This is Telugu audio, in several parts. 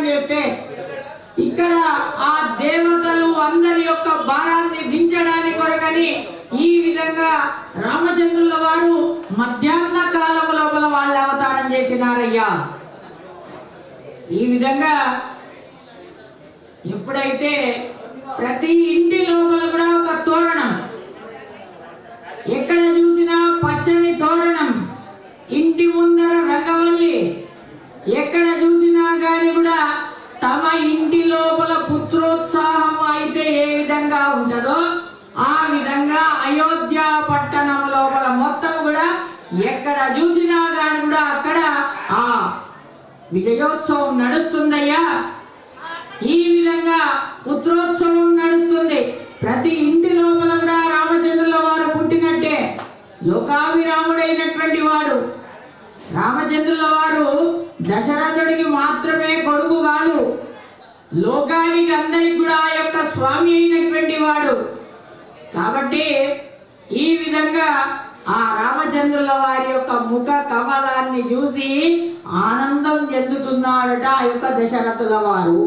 చేస్తే ఇక్కడ ఆ దేవతలు అందరి యొక్క భారాన్ని దించడానికి కొరకని ఈ విధంగా రామచంద్రుల వారు మధ్యాహ్న కాలం లోపల వాళ్ళు అవతారం చేసినారయ్యా. ఈ విధంగా ఎప్పుడైతే ప్రతి ఇంటి లోపల కూడా ఒక తోరణం, ఎక్కడ చూసినా పచ్చని తోరణం, ఇంటి ముందర రంగవల్లి, ఎక్కడ చూసినా గాని కూడా తమ ఇంటి లోపల పుత్రోత్సాహం అయితే ఏ విధంగా ఉంటుందో ఆ విధంగా అయోధ్య పట్టణం లోపల మొత్తం కూడా ఎక్కడ చూసినా గాని కూడా అక్కడ ఆ విజయోత్సవం నడుస్తుందయ్యా. ఈ విధంగా పుత్రోత్సవం నడుస్తుంది. ప్రతి ఇంటి లోపల కూడా రామచంద్రుల వారు పుట్టినట్టే. లోకాభిరాముడైనటువంటి వాడు రామచంద్రుల వారు దశరథుడికి మాత్రమే కొడుకు కాదు, లోకానికి అందరికి కూడా ఆ యొక్క స్వామి అయినటువంటి వాడు. కాబట్టి ఈ విధంగా ఆ రామచంద్రుల వారి యొక్క ముఖ కమలాన్ని చూసి ఆనందం చెందుతున్నాడట ఆ యొక్క దశరథుల వారు.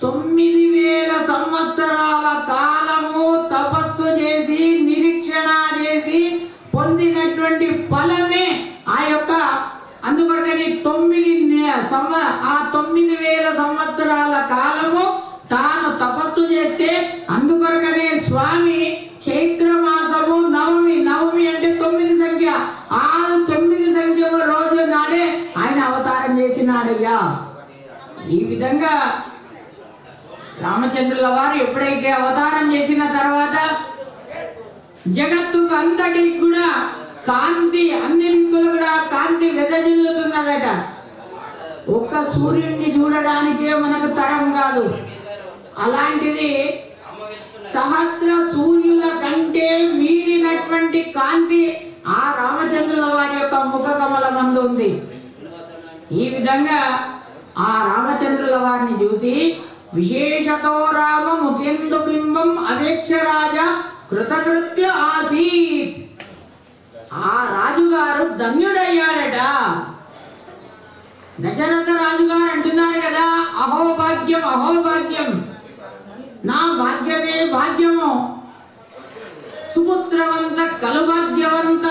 9000 సంవత్సరాల కాలము తపస్సు చేసి నిరీక్షణ చేసి పొందినటువంటి ఫలమే ఆ యొక్క అందుకొరకని 9,000 సంవత్సరాల కాలము తాను తపస్సు చేస్తే అందుకొరకనే స్వామి చైత్ర మాసము నవమి అంటే 9 సంఖ్య, ఆ 9 సంఖ్య రోజు నాడే ఆయన అవతారం చేసినాడయ్యా. ఈ విధంగా రామచంద్రుల వారు ఎప్పుడైతే అవతారం చేసిన తర్వాత జగత్తుకు అంతటికి కూడా కాంతి, అన్ని దిక్కులు కూడా కాంతి వెదజిల్లుతున్నదట. ఒక్క సూర్యుడిని చూడడానికే మనకు తరం కాదు, అలాంటిది సహస్ర సూర్యుల కంటే మీరినటువంటి కాంతి ఆ రామచంద్రుల వారి యొక్క ముఖ కమలమందు ఉంది. ఈ విధంగా ఆ రామచంద్రుల వారిని చూసి విశేషతో రామ ముఖేందు బింబం అవేక్షరాజ కృతకృత్య ఆసీత్. ఆ రాజుగారు ధన్యుడయ్యాడట. దశరథ రాజుగారు అంటున్నారు కదా, అహోభాగ్యం అహోభాగ్యం, నా భాగ్యమే భాగ్యము, సుపుత్రవంత కలు భాగ్యవంత.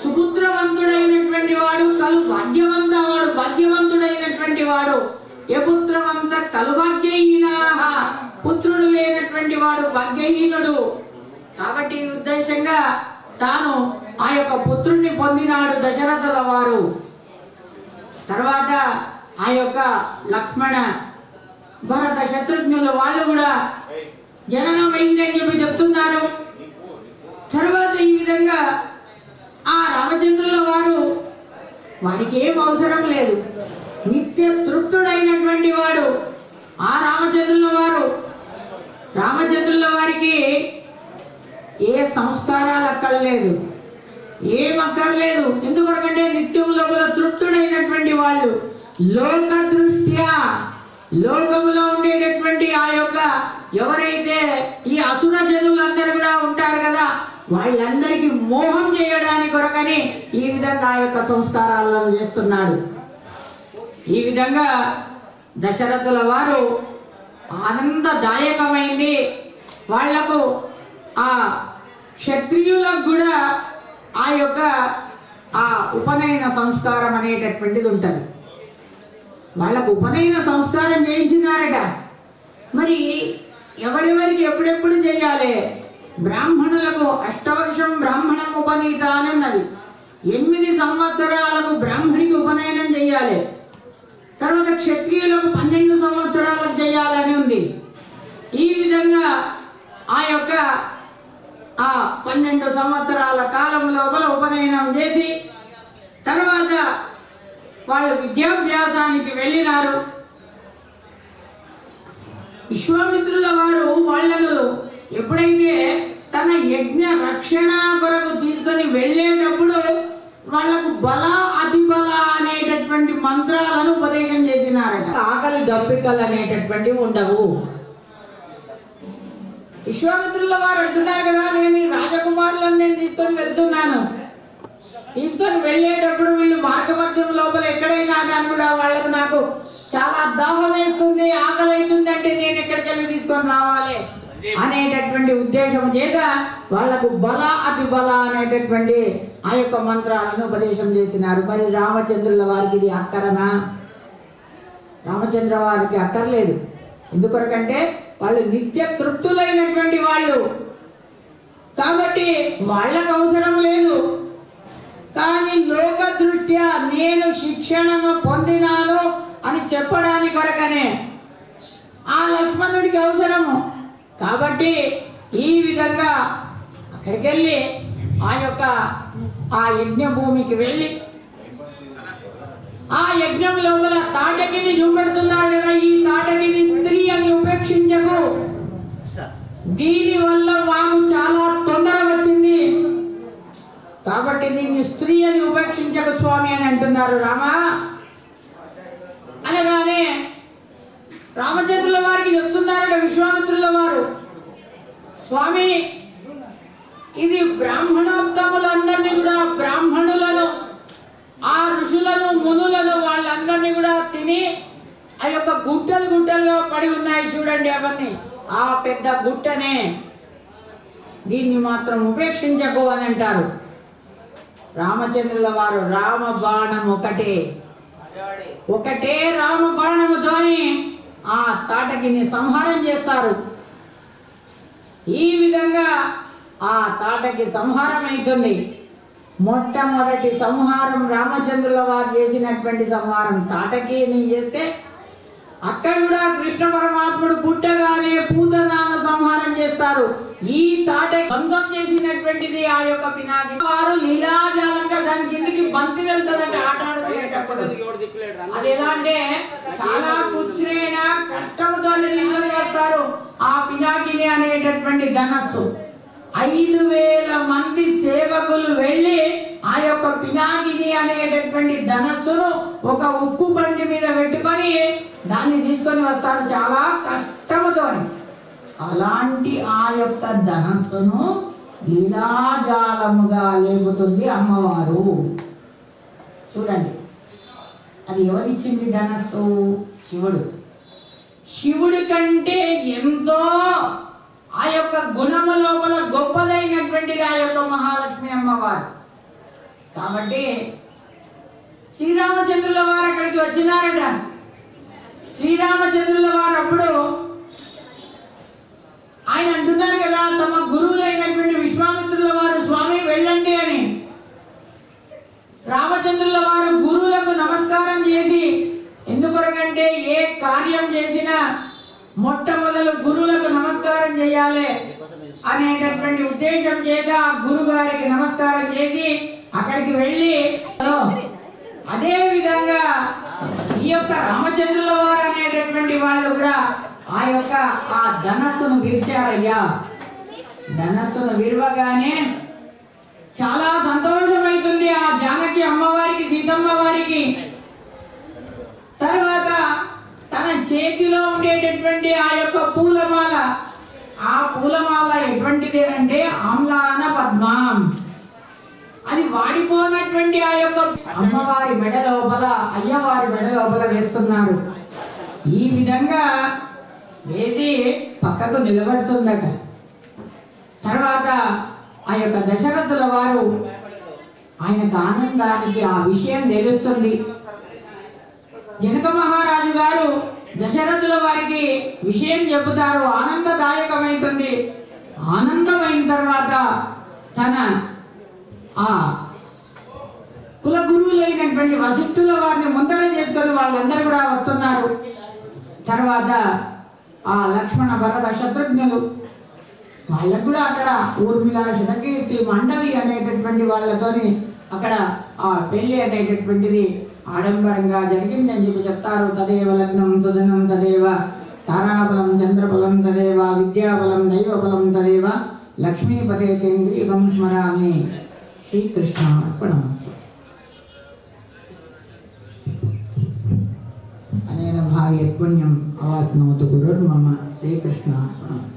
సుపుత్రవంతుడైనటువంటి వాడు కలు భాగ్యవంత, వాడు భాగ్యవంతుడైనటువంటి వాడు. ఏ పుత్రవంత కలు భాగ్యహీన, పుత్రుడు లేనటువంటి వాడు భాగ్యహీనుడు. కాబట్టి ఈ ఉద్దేశంగా తాను ఆ యొక్క పుత్రుణ్ణి పొందినాడు దశరథుల వారు. తర్వాత ఆ యొక్క లక్ష్మణ భరత శత్రుఘ్నులు వాళ్ళు కూడా జననం అయింది అని చెప్పి చెప్తున్నారు. తర్వాత ఈ విధంగా ఆ రామచంద్రుల వారు వారికి ఏం అవసరం లేదు, నిత్య తృప్తుడైనటువంటి వాడు ఆ రామచంద్రుల వారికి ఏ సంస్కారాలు అక్కర్లేదు, ఏం అక్కర్లేదు. ఎందుకంటే నిత్యం లోపల తృప్తుడైనటువంటి వాళ్ళు. లోక దృష్ట్యా లోకంలో ఉండేటటువంటి ఆ యొక్క ఎవరైతే ఈ అసుర జనులందరూ కూడా ఉంటారు కదా, వాళ్ళందరికీ మోహం చేయడానికి కొరకని ఈ విధంగా ఆ యొక్క సంస్కారాలను చేస్తున్నాడు. ఈ విధంగా దశరథుల వారు ఆనందదాయకమైంది వాళ్లకు. ఆ క్షత్రియులకు కూడా ఆ యొక్క ఆ ఉపనయన సంస్కారం అనేటటువంటిది ఉంటుంది. వాళ్ళకు ఉపనయన సంస్కారం చేయించినారట. మరి ఎవరెవరికి ఎప్పుడెప్పుడు చేయాలి? బ్రాహ్మణులకు అష్టవర్షం బ్రాహ్మణం ఉపనీత అని అన్నది. 8 సంవత్సరాలకు బ్రాహ్మణికి ఉపనయనం చేయాలి. తర్వాత క్షత్రియులకు 12 సంవత్సరాలకు చేయాలని ఉంది. ఈ విధంగా ఆ యొక్క 12 సంవత్సరాల కాలం లోపల ఉపనయనం చేసి తర్వాత వాళ్ళు విద్యాభ్యాసానికి వెళ్ళినారు. విశ్వామిత్రుల వారు వాళ్ళను ఎప్పుడైతే తన యజ్ఞ రక్షణ కొరకు తీసుకొని వెళ్ళేటప్పుడు వాళ్ళకు బల అతిబల అనేటటువంటి మంత్రాలను ఉపదేశం చేసినారట. ఆకలి దప్పికలు అనేటటువంటివి ఉండవు. విశ్వామిత్రుల వారు అంటున్నారు కదా, నేను ఈ రాజకుమారులను నేను తీసుకొని వెళ్తున్నాను. తీసుకొని వెళ్ళేటప్పుడు వీళ్ళు మార్గ మధ్యం లోపల ఎక్కడైనా కూడా వాళ్ళకు నాకు చాలా దాహం వేస్తుంది, ఆకలి అవుతుంది అంటే నేను ఎక్కడికి వెళ్ళి తీసుకొని రావాలి అనేటటువంటి ఉద్దేశం చేత వాళ్లకు బల అతి బల అనేటటువంటి ఆ యొక్క మంత్రాలను ఉపదేశం చేసినారు. మరి రామచంద్రుల వారికి ఇది అక్కరనా? రామచంద్ర వారికి అక్కర్లేదు. ఎందుకొరకంటే వాళ్ళు నిత్య తృప్తులైనటువంటి వాళ్ళు కాబట్టి వాళ్ళకు అవసరం లేదు. కానీ లోక దృష్ట్యా నేను శిక్షణను పొందినాను అని చెప్పడానికి కొరకనే ఆ లక్ష్మణుడికి అవసరము. కాబట్టి ఈ విధంగా అక్కడికి వెళ్ళి ఆ యజ్ఞ భూమికి వెళ్ళి ఆ యజ్ఞం లోపల తాటకిని చూపెడుతున్నాడు కదా, ఈ తాటకిని స్త్రీ అని ఉపేక్షించకు, దీని వల్ల మాకు చాలా తొందర వచ్చింది కాబట్టి దీన్ని స్త్రీ అని ఉపేక్షించక స్వామి అని అంటున్నారు రామ. అనగానే రామచంద్రుల వారికి చెప్తున్నారట విశ్వామిత్రుల వారు, స్వామి ఇది బ్రాహ్మణోత్తములందరినీ కూడా, బ్రాహ్మణులను ఆ ఋషులను మునులను వాళ్ళందరినీ కూడా తిని ఆ యొక్క గుట్టలు గుట్టలుగా పడి ఉన్నాయి చూడండి, అవన్నీ ఆ పెద్ద గుట్టనే, దీన్ని మాత్రం ఉపేక్షించకు అని అంటారు. రామచంద్రుల వారు రామ బాణం ఒకటే రామ బాణముతోని ఆ తాటకిని సంహారం చేస్తారు. ఈ విధంగా ఆ తాటకి సంహారం అవుతుంది. మొట్టమొదటి సంహారం రామచంద్రుల వారు చేసినటువంటి సంహారం తాటకిని చేస్తే అక్కడ కూడా కృష్ణ పరమాత్ముడు పుట్టగానే పూతనాను సంహారం చేస్తారు. ఈ తాటకి ధ్వంసం చేసినటువంటిది ఆ యొక్క పినాకి వారు లీలాజాలంగా దాని కిందికి బంతి వెళ్తుందంటే ఆట ఆడుకునేటప్పుడు. అది ఎలా అంటే చాలా కూర్చురైన కష్టంతో తీసుకొని వస్తారు ఆ పినాకిని అనేటటువంటి ధనస్సు. 5,000 మంది సేవకులు వెళ్ళి ఆ యొక్క పినాకిని అనేటటువంటి ధనస్సును ఒక ఉక్కు బండి మీద పెట్టుకొని దాన్ని తీసుకొని వస్తారు చాలా కష్టముతో. అలాంటి ఆ యొక్క ధనస్సును లీలాజాలముగా లేపుతుంది అమ్మవారు. చూడండి, అది ఎవరిచ్చింది ధనస్సు? శివుడి కంటే ఎంతో ఆ యొక్క గుణము లోపల గొప్పదైనటువంటిది ఆ యొక్క మహాలక్ష్మి అమ్మవారు. కాబట్టి శ్రీరామచంద్రుల వారు అక్కడికి వచ్చినారట. శ్రీరామచంద్రుల వారు అప్పుడు ఆయన అంటున్నారు కదా తమ గురువులైనటువంటి విశ్వామిత్రుల వారు, స్వామి వెళ్ళండి అని. రామచంద్రుల వారు గురువులకు నమస్కారం చేసి, ఎందుకొరకంటే ఏ కార్యం చేసినా మొట్టమొదలు గురువులకు నమస్కారం చేయాలి అనేటటువంటి ఉద్దేశం చేత గురువు గారికి నమస్కారం చేసి అక్కడికి వెళ్ళి, అదే విధంగా ఈ యొక్క రామచంద్రుల వారు అనేటటువంటి వాళ్ళు కూడా ఆ యొక్క ఆ ధనస్సును విరిచారయ్యా. ధనస్సును విరవగానే చాలా సంతోషమైతుంది ఆ జానకి అమ్మవారికి, సీతమ్మ వారికి. తర్వాత తన చేతిలో ఉండేటటువంటి ఆ యొక్క పూలమాల, ఆ పూలమాల ఎటువంటిది అంటే ఆమ్లాన పద్మం, అది వాడిపోయినటువంటి ఆ యొక్క అమ్మవారి మెడ లోపల, అయ్యవారి మెడ లోపల వేస్తున్నారు. ఈ విధంగా వేసి పక్కకు నిలబడుతుందట. తర్వాత ఆ యొక్క దశరథుల వారు ఆయనకు ఆనందానికి ఆ విషయం తెలుస్తుంది. జనక మహారాజు గారు దశరథుల వారికి విషయం చెబుతారు, ఆనందదాయకమైతుంది. ఆనందమైన తర్వాత తన ఆ కుల గురువులైనటువంటి వశిష్ఠుల వారిని ముందర చేసుకొని వాళ్ళందరూ కూడా వస్తున్నారు. తర్వాత ఆ లక్ష్మణ భరత శత్రుఘ్నులు వాళ్ళకు కూడా అక్కడ ఊర్మిళ, శతకీర్తి, మండవి అనేటటువంటి వాళ్ళతోని అక్కడ ఆ పెళ్లి అనేటటువంటిది ఆడంబరంగా జరిగిందని చెప్పి చెప్తారు. తదేవ లగ్నం సుధనం తదేవ తారాబలం చంద్రబలం తదేవ విద్యాబలం దైవబలం తదేవ లక్ష్మీపతే కేంద్రీయం స్మరామి. శ్రీకృష్ణ అర్పణమస్తు. అనేన భావి యత్పుణ్యం అవాప్నోతు గురుర్మమ. శ్రీకృష్ణ అర్పణమస్తు.